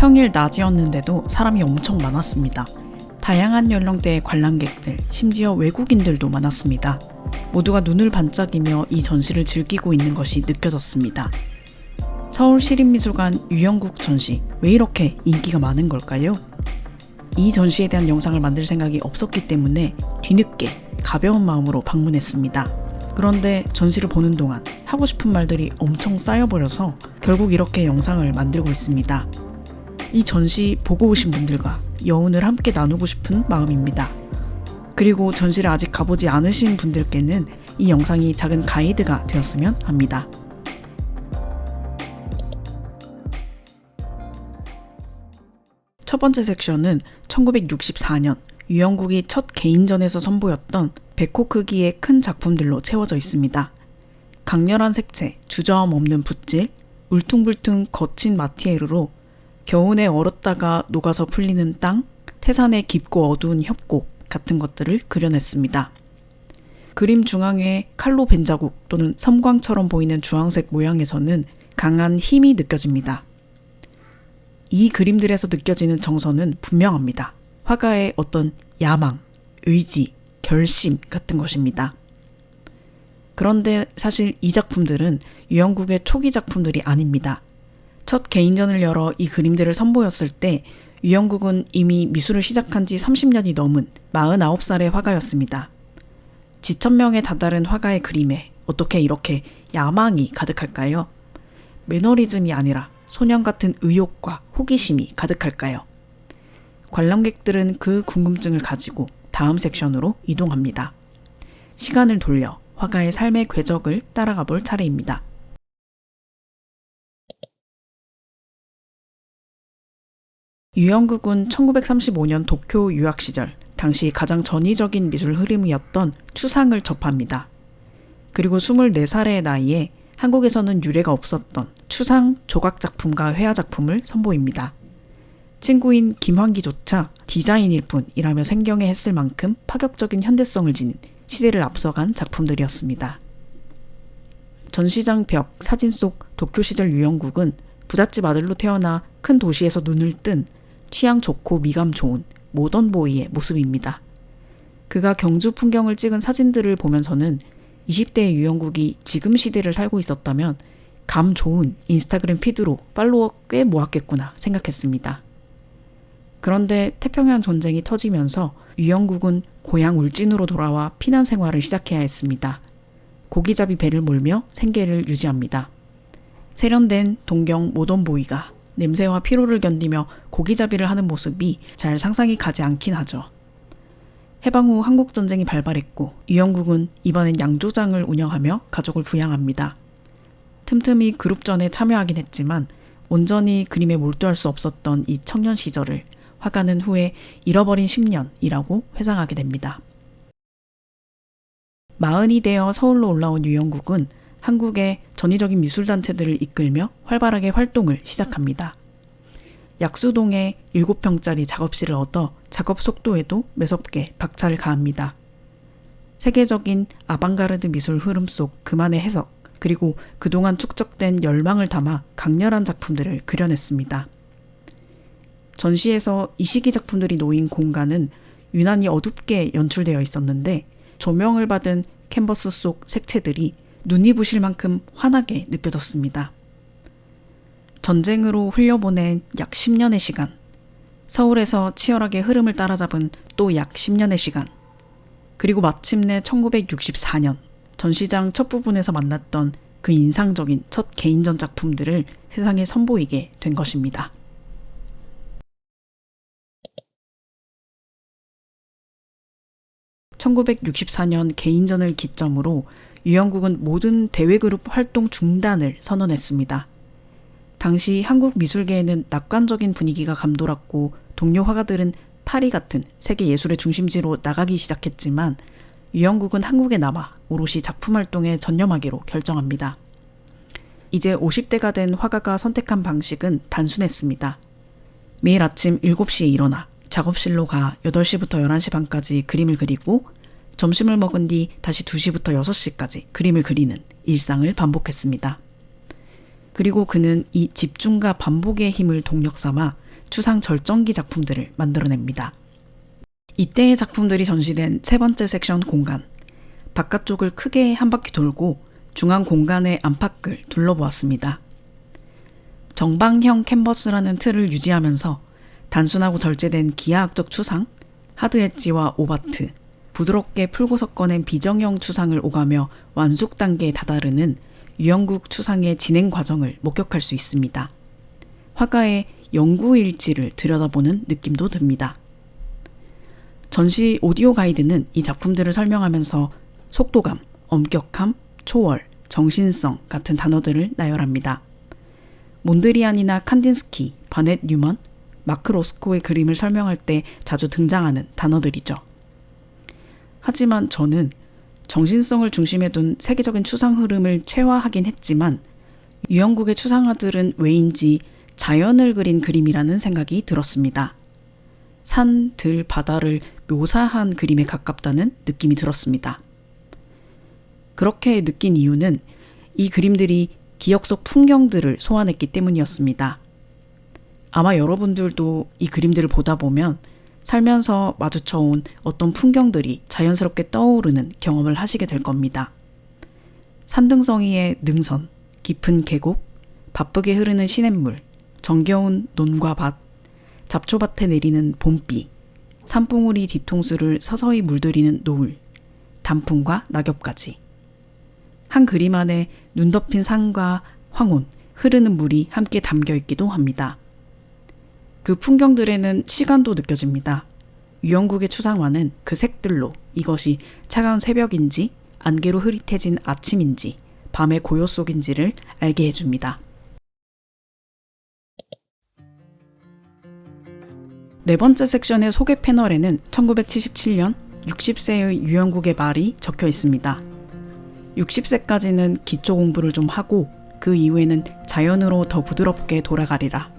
평일 낮이었는데도 사람이 엄청 많았습니다. 다양한 연령대의 관람객들, 심지어 외국인들도 많았습니다. 모두가 눈을 반짝이며 이 전시를 즐기고 있는 것이 느껴졌습니다. 서울시립미술관 유영국 전시, 왜 이렇게 인기가 많은 걸까요? 이 전시에 대한 영상을 만들 생각이 없었기 때문에 뒤늦게 가벼운 마음으로 방문했습니다. 그런데 전시를 보는 동안 하고 싶은 말들이 엄청 쌓여버려서 결국 이렇게 영상을 만들고 있습니다. 이 전시 보고 오신 분들과 여운을 함께 나누고 싶은 마음입니다. 그리고 전시를 아직 가보지 않으신 분들께는 이 영상이 작은 가이드가 되었으면 합니다. 첫 번째 섹션은 1964년 유영국이 첫 개인전에서 선보였던 100호 크기의 큰 작품들로 채워져 있습니다. 강렬한 색채, 주저함 없는 붓질, 울퉁불퉁 거친 마티에르로 겨우내 얼었다가 녹아서 풀리는 땅, 태산의 깊고 어두운 협곡 같은 것들을 그려냈습니다. 그림 중앙에 칼로 벤 자국 또는 섬광처럼 보이는 주황색 모양에서는 강한 힘이 느껴집니다. 이 그림들에서 느껴지는 정서는 분명합니다. 화가의 어떤 야망, 의지, 결심 같은 것입니다. 그런데 사실 이 작품들은 유영국의 초기 작품들이 아닙니다. 첫 개인전을 열어 이 그림들을 선보였을 때 유영국은 이미 미술을 시작한 지 30년이 넘은 49살의 화가였습니다. 지천명에 다다른 화가의 그림에 어떻게 이렇게 야망이 가득할까요? 매너리즘이 아니라 소년 같은 의욕과 호기심이 가득할까요? 관람객들은 그 궁금증을 가지고 다음 섹션으로 이동합니다. 시간을 돌려 화가의 삶의 궤적을 따라가 볼 차례입니다. 유영국은 1935년 도쿄 유학 시절 당시 가장 전위적인 미술 흐름이었던 추상을 접합니다. 그리고 24살의 나이에 한국에서는 유례가 없었던 추상 조각작품과 회화작품을 선보입니다. 친구인 김환기조차 디자인일 뿐이라며 생경해 했을 만큼 파격적인 현대성을 지닌 시대를 앞서간 작품들이었습니다. 전시장 벽 사진 속 도쿄 시절 유영국은 부잣집 아들로 태어나 큰 도시에서 눈을 뜬 취향 좋고 미감 좋은 모던 보이의 모습입니다. 그가 경주 풍경을 찍은 사진들을 보면서는 20대의 유영국이 지금 시대를 살고 있었다면 감 좋은 인스타그램 피드로 팔로워 꽤 모았겠구나 생각했습니다. 그런데 태평양 전쟁이 터지면서 유영국은 고향 울진으로 돌아와 피난 생활을 시작해야 했습니다. 고기잡이 배를 몰며 생계를 유지합니다. 세련된 동경 모던보이가 냄새와 피로를 견디며 고기잡이를 하는 모습이 잘 상상이 가지 않긴 하죠. 해방 후 한국전쟁이 발발했고 유영국은 이번엔 양조장을 운영하며 가족을 부양합니다. 틈틈이 그룹전에 참여하긴 했지만 온전히 그림에 몰두할 수 없었던 이 청년 시절을 화가는 후에 잃어버린 10년이라고 회상하게 됩니다. 40이 되어 서울로 올라온 유영국은 한국의 전위적인 미술단체들을 이끌며 활발하게 활동을 시작합니다. 약수동에 7평짜리 작업실을 얻어 작업 속도에도 매섭게 박차를 가합니다. 세계적인 아방가르드 미술 흐름 속 그만의 해석, 그리고 그동안 축적된 열망을 담아 강렬한 작품들을 그려냈습니다. 전시에서 이 시기 작품들이 놓인 공간은 유난히 어둡게 연출되어 있었는데 조명을 받은 캔버스 속 색채들이 눈이 부실 만큼 환하게 느껴졌습니다. 전쟁으로 흘려보낸 약 10년의 시간, 서울에서 치열하게 흐름을 따라잡은 또 약 10년의 시간, 그리고 마침내 1964년 전시장 첫 부분에서 만났던 그 인상적인 첫 개인전 작품들을 세상에 선보이게 된 것입니다. (1964년) 개인전을 기점으로 유영국은 모든 대외그룹 활동 중단을 선언했습니다. 당시 한국 미술계에는 낙관적인 분위기가 감돌았고 동료 화가들은 파리 같은 세계 예술의 중심지로 나가기 시작했지만 유영국은 한국에 남아 오롯이 작품 활동에 전념하기로 결정합니다. 이제 50대가 된 화가가 선택한 방식은 단순했습니다. 매일 아침 7시에 일어나 작업실로 가 8시부터 11시 반까지 그림을 그리고 점심을 먹은 뒤 다시 2시부터 6시까지 그림을 그리는 일상을 반복했습니다. 그리고 그는 이 집중과 반복의 힘을 동력 삼아 추상 절정기 작품들을 만들어냅니다. 이때의 작품들이 전시된 세 번째 섹션 공간. 바깥쪽을 크게 한 바퀴 돌고 중앙 공간의 안팎을 둘러보았습니다. 정방형 캔버스라는 틀을 유지하면서 단순하고 절제된 기하학적 추상, 하드 엣지와 오바트, 부드럽게 풀고 섞어낸 비정형 추상을 오가며 완숙 단계에 다다르는 유영국 추상의 진행 과정을 목격할 수 있습니다. 화가의 연구 일지를 들여다보는 느낌도 듭니다. 전시 오디오 가이드는 이 작품들을 설명하면서 속도감, 엄격함, 초월, 정신성 같은 단어들을 나열합니다. 몬드리안이나 칸딘스키, 바넷 뉴먼, 마크 로스코의 그림을 설명할 때 자주 등장하는 단어들이죠. 하지만 저는 정신성을 중심에 둔 세계적인 추상 흐름을 체화하긴 했지만 유영국의 추상화들은 왜인지 자연을 그린 그림이라는 생각이 들었습니다. 산, 들, 바다를 묘사한 그림에 가깝다는 느낌이 들었습니다. 그렇게 느낀 이유는 이 그림들이 기억 속 풍경들을 소환했기 때문이었습니다. 아마 여러분들도 이 그림들을 보다 보면 살면서 마주쳐온 어떤 풍경들이 자연스럽게 떠오르는 경험을 하시게 될 겁니다. 산등성이의 능선, 깊은 계곡, 바쁘게 흐르는 시냇물, 정겨운 논과 밭, 잡초밭에 내리는 봄비, 산봉우리 뒤통수를 서서히 물들이는 노을, 단풍과 낙엽까지. 한 그림 안에 눈 덮인 산과 황혼, 흐르는 물이 함께 담겨 있기도 합니다. 그 풍경들에는 시간도 느껴집니다. 유영국의 추상화는 그 색들로 이것이 차가운 새벽인지 안개로 흐릿해진 아침인지 밤의 고요 속인지를 알게 해줍니다. 네 번째 섹션의 소개 패널에는 1977년 60세의 유영국의 말이 적혀 있습니다. 60세까지는 기초 공부를 좀 하고 그 이후에는 자연으로 더 부드럽게 돌아가리라.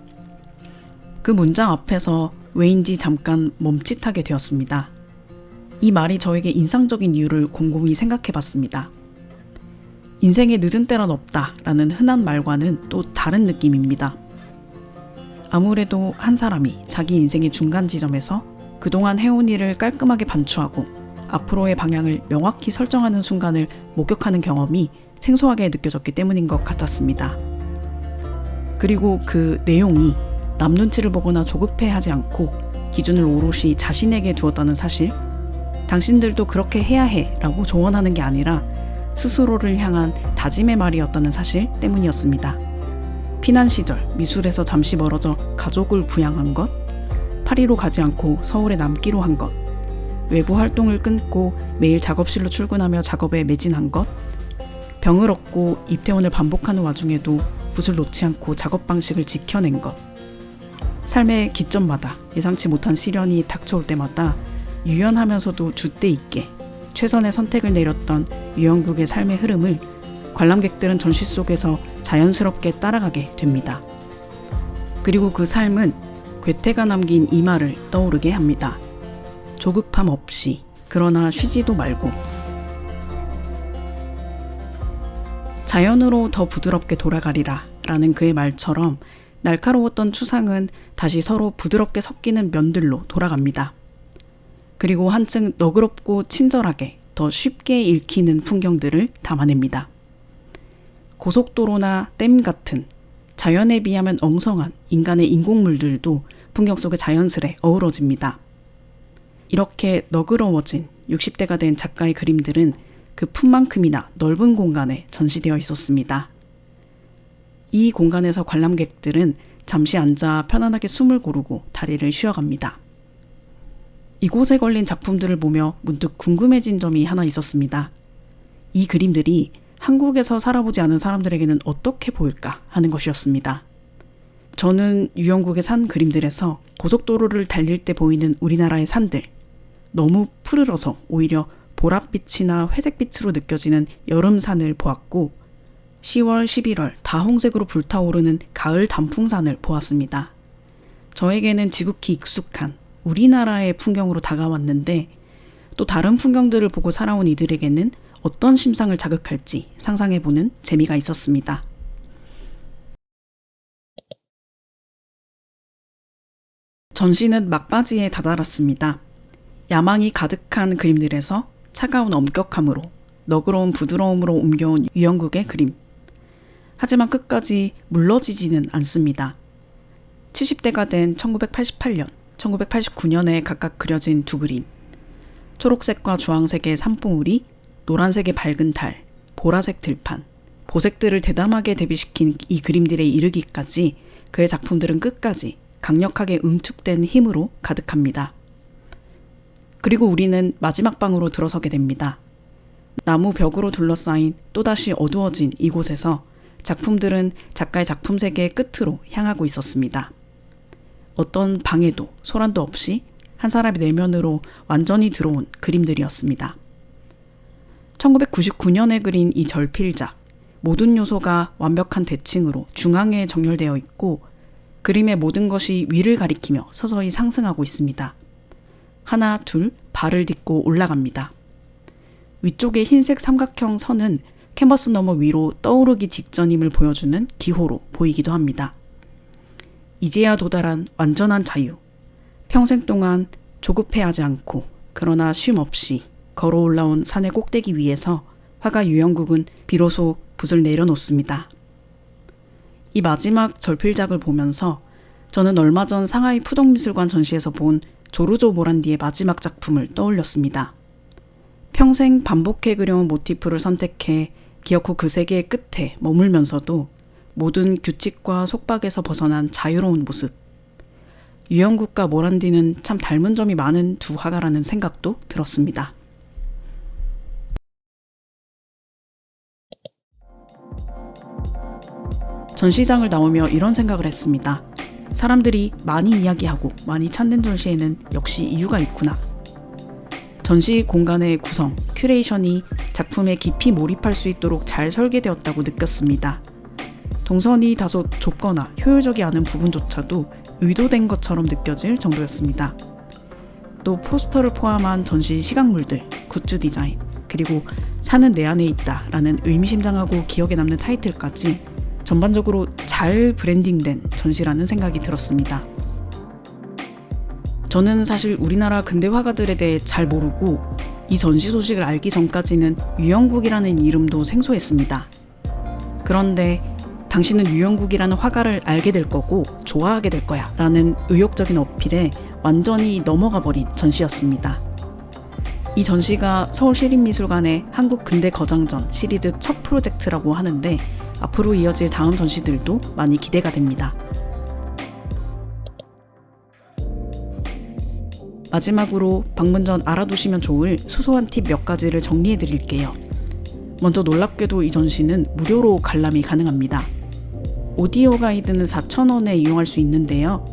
그 문장 앞에서 왜인지 잠깐 멈칫하게 되었습니다. 이 말이 저에게 인상적인 이유를 곰곰이 생각해 봤습니다. 인생에 늦은 때란 없다 라는 흔한 말과는 또 다른 느낌입니다. 아무래도 한 사람이 자기 인생의 중간 지점에서 그동안 해온 일을 깔끔하게 반추하고 앞으로의 방향을 명확히 설정하는 순간을 목격하는 경험이 생소하게 느껴졌기 때문인 것 같았습니다. 그리고 그 내용이 남 눈치를 보거나 조급해하지 않고 기준을 오롯이 자신에게 두었다는 사실, 당신들도 그렇게 해야 해 라고 조언하는 게 아니라 스스로를 향한 다짐의 말이었다는 사실 때문이었습니다. 피난 시절 미술에서 잠시 멀어져 가족을 부양한 것, 파리로 가지 않고 서울에 남기로 한 것, 외부 활동을 끊고 매일 작업실로 출근하며 작업에 매진한 것, 병을 얻고 입퇴원을 반복하는 와중에도 붓을 놓지 않고 작업 방식을 지켜낸 것, 삶의 기점마다 예상치 못한 시련이 닥쳐올 때마다 유연하면서도 줏대 있게 최선의 선택을 내렸던 유영국의 삶의 흐름을 관람객들은 전시 속에서 자연스럽게 따라가게 됩니다. 그리고 그 삶은 괴테가 남긴 이 말을 떠오르게 합니다. 조급함 없이, 그러나 쉬지도 말고. 자연으로 더 부드럽게 돌아가리라 라는 그의 말처럼 날카로웠던 추상은 다시 서로 부드럽게 섞이는 면들로 돌아갑니다. 그리고 한층 너그럽고 친절하게 더 쉽게 읽히는 풍경들을 담아냅니다. 고속도로나 댐 같은 자연에 비하면 엉성한 인간의 인공물들도 풍경 속에 자연스레 어우러집니다. 이렇게 너그러워진 60대가 된 작가의 그림들은 그 품만큼이나 넓은 공간에 전시되어 있었습니다. 이 공간에서 관람객들은 잠시 앉아 편안하게 숨을 고르고 다리를 쉬어갑니다. 이곳에 걸린 작품들을 보며 문득 궁금해진 점이 하나 있었습니다. 이 그림들이 한국에서 살아보지 않은 사람들에게는 어떻게 보일까 하는 것이었습니다. 저는 유영국의 산 그림들에서 고속도로를 달릴 때 보이는 우리나라의 산들, 너무 푸르러서 오히려 보랏빛이나 회색빛으로 느껴지는 여름산을 보았고 10월, 11월 다홍색으로 불타오르는 가을 단풍산을 보았습니다. 저에게는 지극히 익숙한 우리나라의 풍경으로 다가왔는데 또 다른 풍경들을 보고 살아온 이들에게는 어떤 심상을 자극할지 상상해보는 재미가 있었습니다. 전시는 막바지에 다다랐습니다. 야망이 가득한 그림들에서 차가운 엄격함으로 너그러운 부드러움으로 옮겨온 유영국의 그림. 하지만 끝까지 물러지지는 않습니다. 70대가 된 1988년, 1989년에 각각 그려진 두 그림. 초록색과 주황색의 산봉우리, 노란색의 밝은 달, 보라색 들판, 보색들을 대담하게 대비시킨 이 그림들에 이르기까지 그의 작품들은 끝까지 강력하게 응축된 힘으로 가득합니다. 그리고 우리는 마지막 방으로 들어서게 됩니다. 나무 벽으로 둘러싸인 또다시 어두워진 이곳에서 작품들은 작가의 작품 세계의 끝으로 향하고 있었습니다. 어떤 방해도 소란도 없이 한 사람의 내면으로 완전히 들어온 그림들이었습니다. 1999년에 그린 이 절필작, 모든 요소가 완벽한 대칭으로 중앙에 정렬되어 있고 그림의 모든 것이 위를 가리키며 서서히 상승하고 있습니다. 하나, 둘, 발을 딛고 올라갑니다. 위쪽의 흰색 삼각형 선은 캔버스 너머 위로 떠오르기 직전임을 보여주는 기호로 보이기도 합니다. 이제야 도달한 완전한 자유. 평생 동안 조급해하지 않고 그러나 쉼 없이 걸어 올라온 산의 꼭대기 위에서 화가 유영국은 비로소 붓을 내려놓습니다. 이 마지막 절필작을 보면서 저는 얼마 전 상하이 푸동미술관 전시에서 본 조르조 모란디의 마지막 작품을 떠올렸습니다. 평생 반복해 그려온 모티프를 선택해 기어코 그 세계의 끝에 머물면서도 모든 규칙과 속박에서 벗어난 자유로운 모습. 유영국과 모란디는 참 닮은 점이 많은 두 화가라는 생각도 들었습니다. 전시장을 나오며 이런 생각을 했습니다. 사람들이 많이 이야기하고 많이 찾는 전시에는 역시 이유가 있구나. 전시 공간의 구성, 큐레이션이 작품에 깊이 몰입할 수 있도록 잘 설계되었다고 느꼈습니다. 동선이 다소 좁거나 효율적이 않은 부분조차도 의도된 것처럼 느껴질 정도였습니다. 또 포스터를 포함한 전시 시각물들, 굿즈 디자인, 그리고 사는 내 안에 있다 라는 의미심장하고 기억에 남는 타이틀까지 전반적으로 잘 브랜딩된 전시라는 생각이 들었습니다. 저는 사실 우리나라 근대 화가들에 대해 잘 모르고 이 전시 소식을 알기 전까지는 유영국이라는 이름도 생소했습니다. 그런데 당신은 유영국이라는 화가를 알게 될 거고 좋아하게 될 거야 라는 의욕적인 어필에 완전히 넘어가 버린 전시였습니다. 이 전시가 서울시립미술관의 한국근대거장전 시리즈 첫 프로젝트라고 하는데 앞으로 이어질 다음 전시들도 많이 기대가 됩니다. 마지막으로 방문 전 알아두시면 좋을 소소한 팁 몇 가지를 정리해 드릴게요. 먼저 놀랍게도 이 전시는 무료로 관람이 가능합니다. 오디오 가이드는 4,000원에 이용할 수 있는데요.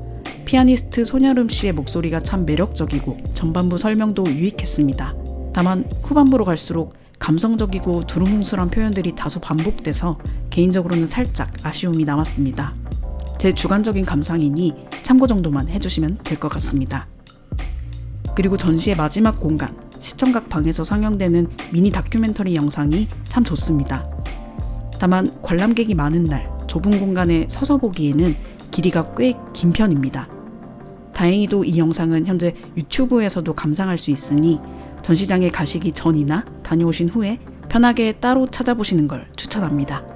피아니스트 손여름 씨의 목소리가 참 매력적이고 전반부 설명도 유익했습니다. 다만 후반부로 갈수록 감성적이고 두루뭉술한 표현들이 다소 반복돼서 개인적으로는 살짝 아쉬움이 남았습니다. 제 주관적인 감상이니 참고 정도만 해주시면 될 것 같습니다. 그리고 전시의 마지막 공간, 시청각 방에서 상영되는 미니 다큐멘터리 영상이 참 좋습니다. 다만 관람객이 많은 날 좁은 공간에 서서 보기에는 길이가 꽤 긴 편입니다. 다행히도 이 영상은 현재 유튜브에서도 감상할 수 있으니 전시장에 가시기 전이나 다녀오신 후에 편하게 따로 찾아보시는 걸 추천합니다.